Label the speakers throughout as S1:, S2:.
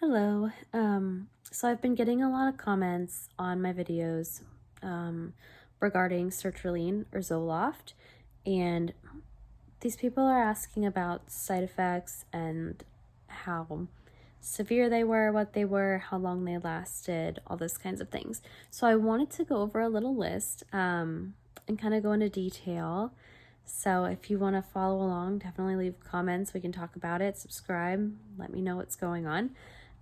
S1: Hello. So I've been getting a lot of comments on my videos regarding Sertraline or Zoloft, and these people are asking about side effects and how severe they were, what they were, how long they lasted, all those kinds of things. So I wanted to go over a little list and kind of go into detail. So if you want to follow along, definitely leave comments. We can talk about it. Subscribe. Let me know what's going on.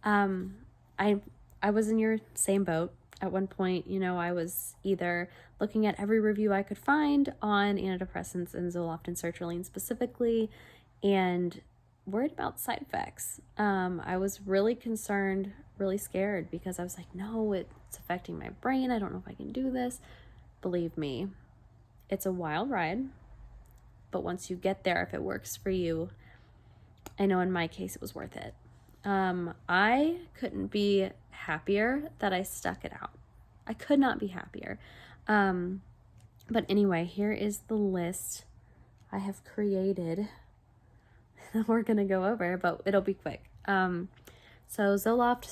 S1: Um, I I was in your same boat at one point. I was either looking at every review I could find on antidepressants and Zoloft and Sertraline specifically, and worried about side effects. I was really concerned, really scared because I was like, no, it's affecting my brain. I don't know if I can do this. Believe me, it's a wild ride, but once you get there, if it works for you, I know in my case it was worth it. I couldn't be happier that I stuck it out. I could not be happier. But anyway, here is the list I have created that we're going to go over, but it'll be quick. So Zoloft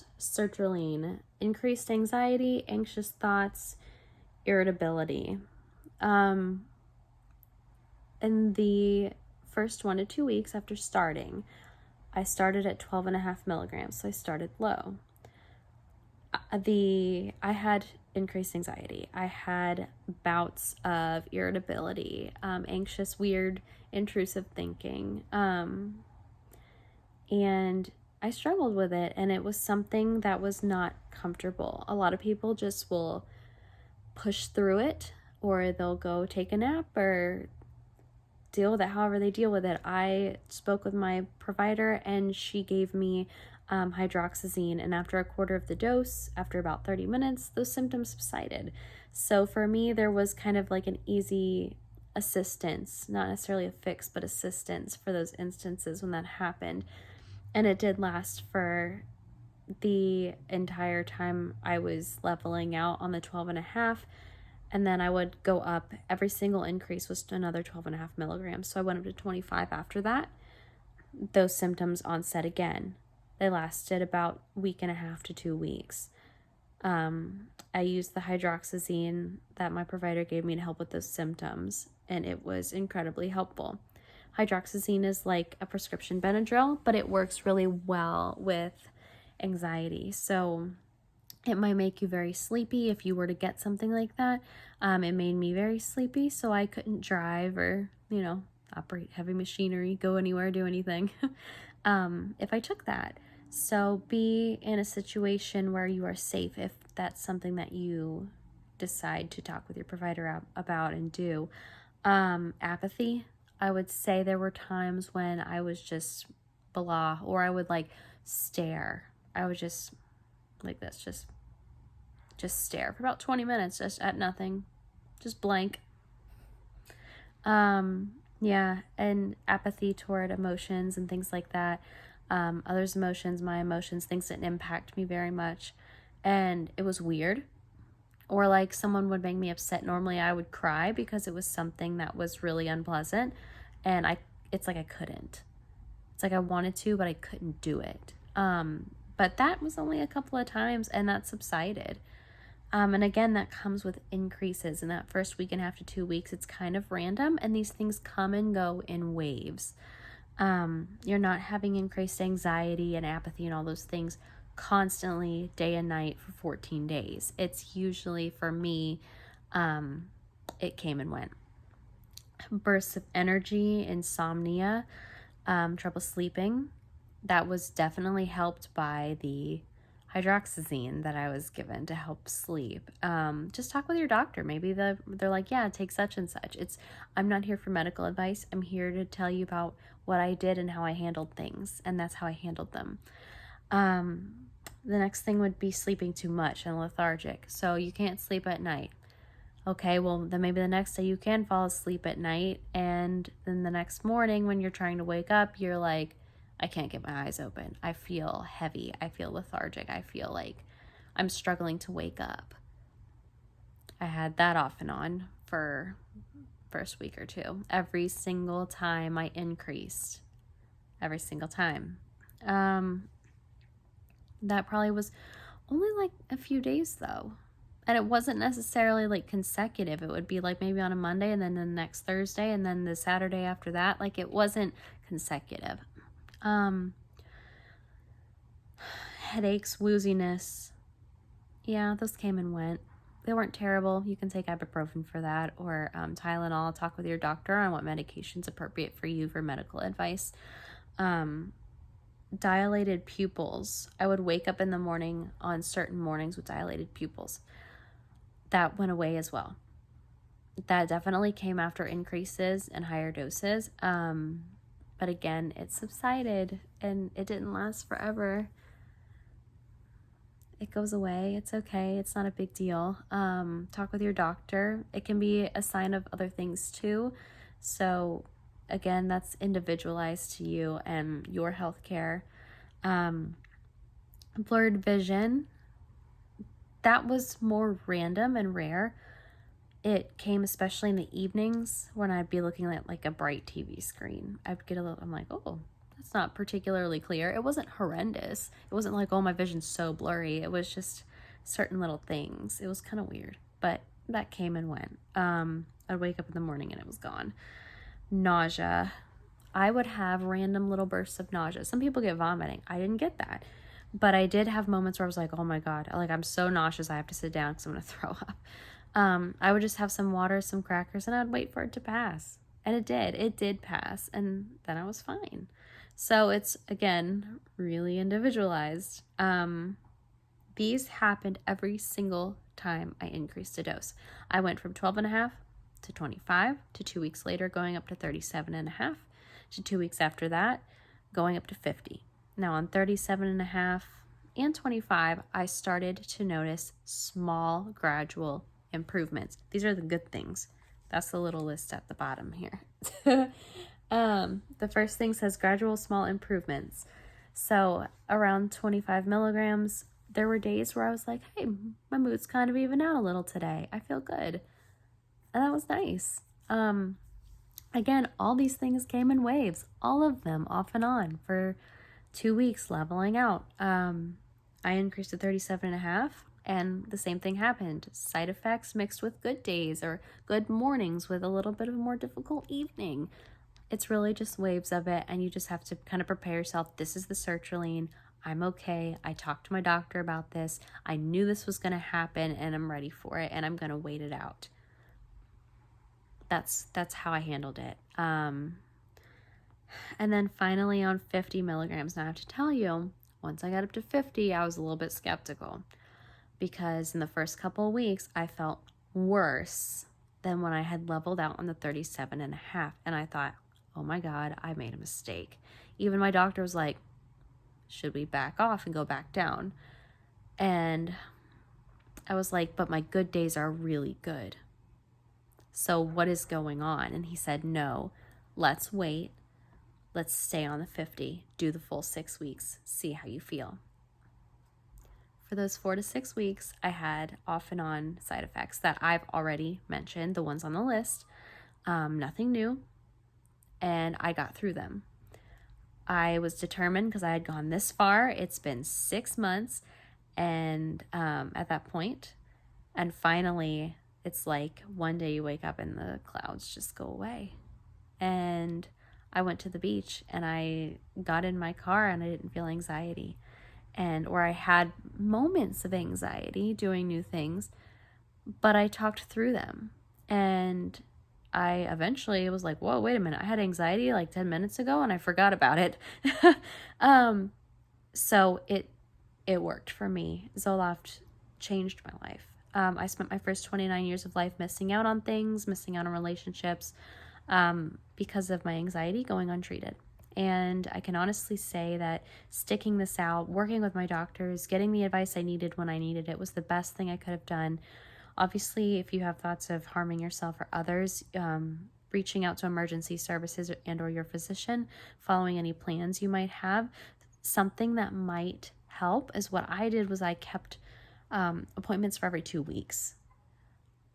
S1: / Sertraline, increased anxiety, anxious thoughts, irritability. In the first 1 to 2 weeks after starting, I started at 12.5 milligrams, so I started low. I had increased anxiety. I had bouts of irritability, anxious, weird, intrusive thinking, and I struggled with it, and it was something that was not comfortable. A lot of people just will push through it, or they'll go take a nap, or deal with it however they deal with it. I spoke with my provider, and she gave me hydroxyzine, and after a quarter of the dose, after about 30 minutes, those symptoms subsided. So for me, there was kind of like an easy assistance, not necessarily a fix, but assistance for those instances when that happened. And it did last for the entire time I was leveling out on the 12.5. And then I would go up. Every single increase was another 12.5 milligrams. So I went up to 25 after that. Those symptoms onset again. They lasted about 1.5 to 2 weeks. I used the hydroxyzine that my provider gave me to help with those symptoms, and it was incredibly helpful. Hydroxyzine is like a prescription Benadryl, but it works really well with anxiety. So it might make you very sleepy if you were to get something like that. It made me very sleepy, so I couldn't drive or, operate heavy machinery, go anywhere, do anything if I took that. So be in a situation where you are safe if that's something that you decide to talk with your provider about and do. Apathy. I would say there were times when I was just blah, or I would stare. I would just like this, just stare for about 20 minutes, just at nothing, just blank. Yeah, and apathy toward emotions and things like that. Others' emotions, my emotions, things that impact me very much. And it was weird. Or like someone would make me upset. Normally I would cry because it was something that was really unpleasant. And it's like I couldn't. It's like I wanted to, but I couldn't do it. But that was only a couple of times, and that subsided. And again, that comes with increases. In that first 1.5 to 2 weeks, it's kind of random, and these things come and go in waves. You're not having increased anxiety and apathy and all those things constantly, day and night, for 14 days. It's usually, for me, it came and went. Bursts of energy, insomnia, trouble sleeping. That was definitely helped by the hydroxyzine that I was given to help sleep. Just talk with your doctor. Maybe they're like, yeah, take such and such. I'm not here for medical advice. I'm here to tell you about what I did and how I handled things, and that's how I handled them. The next thing would be sleeping too much and lethargic. So you can't sleep at night. Okay, well, then maybe the next day you can fall asleep at night, and then the next morning when you're trying to wake up, you're like, I can't get my eyes open. I feel heavy. I feel lethargic. I feel like I'm struggling to wake up. I had that off and on for first week or two. Every single time I increased. Every single time. That probably was only like a few days though. And it wasn't necessarily like consecutive. It would be like maybe on a Monday and then the next Thursday and then the Saturday after that. Like it wasn't consecutive. Um, Headaches, wooziness. Yeah, those came and went. They weren't terrible. You can take ibuprofen for that or Tylenol. Talk with your doctor on what medication's appropriate for you for medical advice. Um, Dilated pupils. I would wake up in the morning on certain mornings with dilated pupils. That went away as well. That definitely came after increases and higher doses. But again, it subsided and it didn't last forever. It goes away. It's okay. It's not a big deal. Talk with your doctor. It can be a sign of other things too. So again, that's individualized to you and your healthcare. Blurred vision. That was more random and rare. It came especially in the evenings when I'd be looking at like a bright TV screen. I'd get a little, I'm like, oh, that's not particularly clear. It wasn't horrendous. It wasn't like, oh, my vision's so blurry. It was just certain little things. It was kind of weird, but that came and went. I'd wake up in the morning and it was gone. Nausea. I would have random little bursts of nausea. Some people get vomiting. I didn't get that. But I did have moments where I was like, oh my God, like I'm so nauseous I have to sit down because I'm going to throw up. I would just have some water, some crackers, and I'd wait for it to pass. And it did. It did pass. And then I was fine. So it's, again, really individualized. These happened every single time I increased a dose. I went from 12.5 to 25 to 2 weeks later going up to 37.5 to 2 weeks after that going up to 50. Now on 37.5 and 25, I started to notice small, gradual improvements. These are the good things. That's the little list at the bottom here. The first thing says gradual small improvements. So around 25 milligrams, there were days where I was like, hey, my mood's kind of even out a little today. I feel good. And that was nice. Again, all these things came in waves, all of them off and on for 2 weeks, leveling out. I increased to 37.5. And the same thing happened. Side effects mixed with good days or good mornings with a little bit of a more difficult evening. It's really just waves of it, and you just have to kind of prepare yourself. This is the sertraline. I'm okay. I talked to my doctor about this. I knew this was going to happen, and I'm ready for it, and I'm going to wait it out. That's how I handled it. And then finally on 50 milligrams. Now I have to tell you, once I got up to 50, I was a little bit skeptical. Because in the first couple of weeks, I felt worse than when I had leveled out on the 37.5. And I thought, oh my God, I made a mistake. Even my doctor was like, should we back off and go back down? And I was like, but my good days are really good. So what is going on? And he said, no, let's wait. Let's stay on the 50, do the full 6 weeks, see how you feel. For those 4 to 6 weeks, I had off and on side effects that I've already mentioned, the ones on the list. Nothing new, and I got through them. I was determined because I had gone this far. It's been 6 months, and at that point, and finally, it's like one day you wake up and the clouds just go away. And I went to the beach, and I got in my car, and I didn't feel anxiety. Or I had moments of anxiety doing new things, but I talked through them. And I eventually was like, whoa, wait a minute. I had anxiety like 10 minutes ago and I forgot about it. So it worked for me. Zoloft changed my life. I spent my first 29 years of life missing out on things, missing out on relationships, because of my anxiety going untreated. And I can honestly say that sticking this out, working with my doctors, getting the advice I needed when I needed it was the best thing I could have done. Obviously, if you have thoughts of harming yourself or others, reaching out to emergency services and or your physician, following any plans you might have, something that might help is what I did was I kept appointments for every 2 weeks.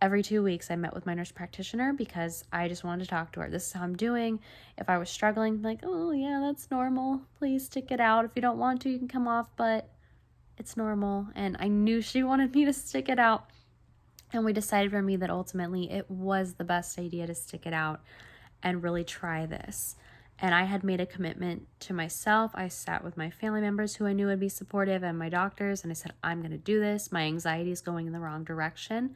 S1: Every 2 weeks, I met with my nurse practitioner because I just wanted to talk to her. This is how I'm doing. If I was struggling, like, oh, yeah, that's normal. Please stick it out. If you don't want to, you can come off. But it's normal. And I knew she wanted me to stick it out. And we decided for me that ultimately it was the best idea to stick it out and really try this. And I had made a commitment to myself. I sat with my family members who I knew would be supportive and my doctors, and I said, I'm going to do this. My anxiety is going in the wrong direction.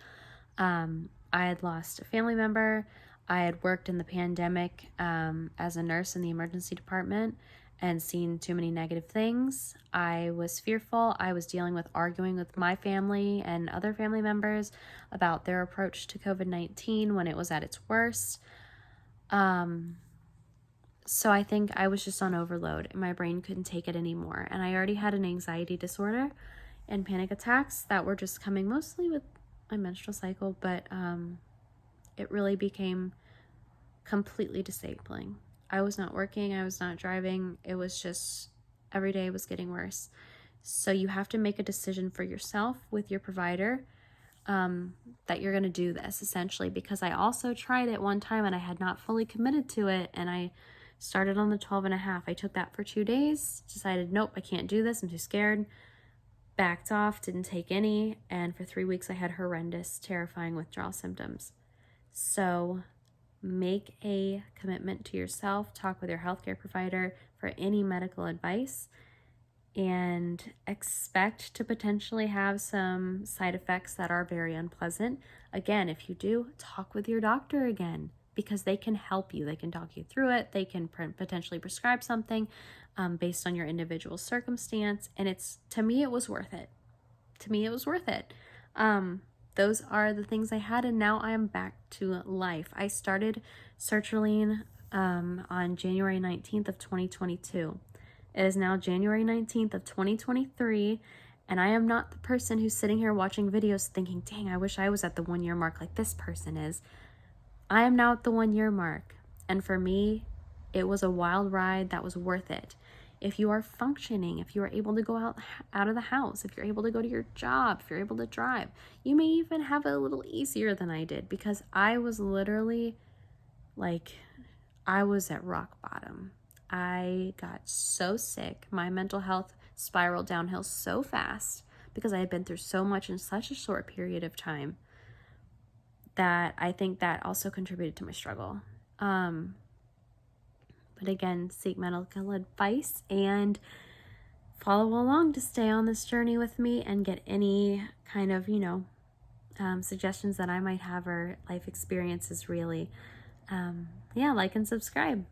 S1: I had lost a family member. I had worked in the pandemic as a nurse in the emergency department and seen too many negative things. I was fearful. I was dealing with arguing with my family and other family members about their approach to COVID-19 when it was at its worst. So I think I was just on overload and my brain couldn't take it anymore. And I already had an anxiety disorder and panic attacks that were just coming mostly with my menstrual cycle, but it really became completely disabling. I was not working, I was not driving. It was just every day was getting worse. So you have to make a decision for yourself with your provider that you're going to do this, essentially, because I also tried it one time and I had not fully committed to it, and I started on the 12.5. I took that for 2 days, decided, nope, I can't do this, I'm too scared, backed off, didn't take any, and for 3 weeks I had horrendous, terrifying withdrawal symptoms. So make a commitment to yourself, talk with your healthcare provider for any medical advice, and expect to potentially have some side effects that are very unpleasant. Again, if you do, talk with your doctor again, because they can help you. They can talk you through it. They can potentially prescribe something based on your individual circumstance. And to me, it was worth it. Those are the things I had, and now I am back to life. I started Sertraline on January 19th of 2022. It is now January 19th of 2023, and I am not the person who's sitting here watching videos thinking, dang, I wish I was at the 1 year mark like this person is. I am now at the 1 year mark, and for me, it was a wild ride that was worth it. If you are functioning, if you are able to go out of the house, if you're able to go to your job, if you're able to drive, you may even have it a little easier than I did, because I was literally I was at rock bottom. I got so sick. My mental health spiraled downhill so fast because I had been through so much in such a short period of time that I think that also contributed to my struggle. But again, seek medical advice and follow along to stay on this journey with me and get any kind of, suggestions that I might have or life experiences, really. Like and subscribe.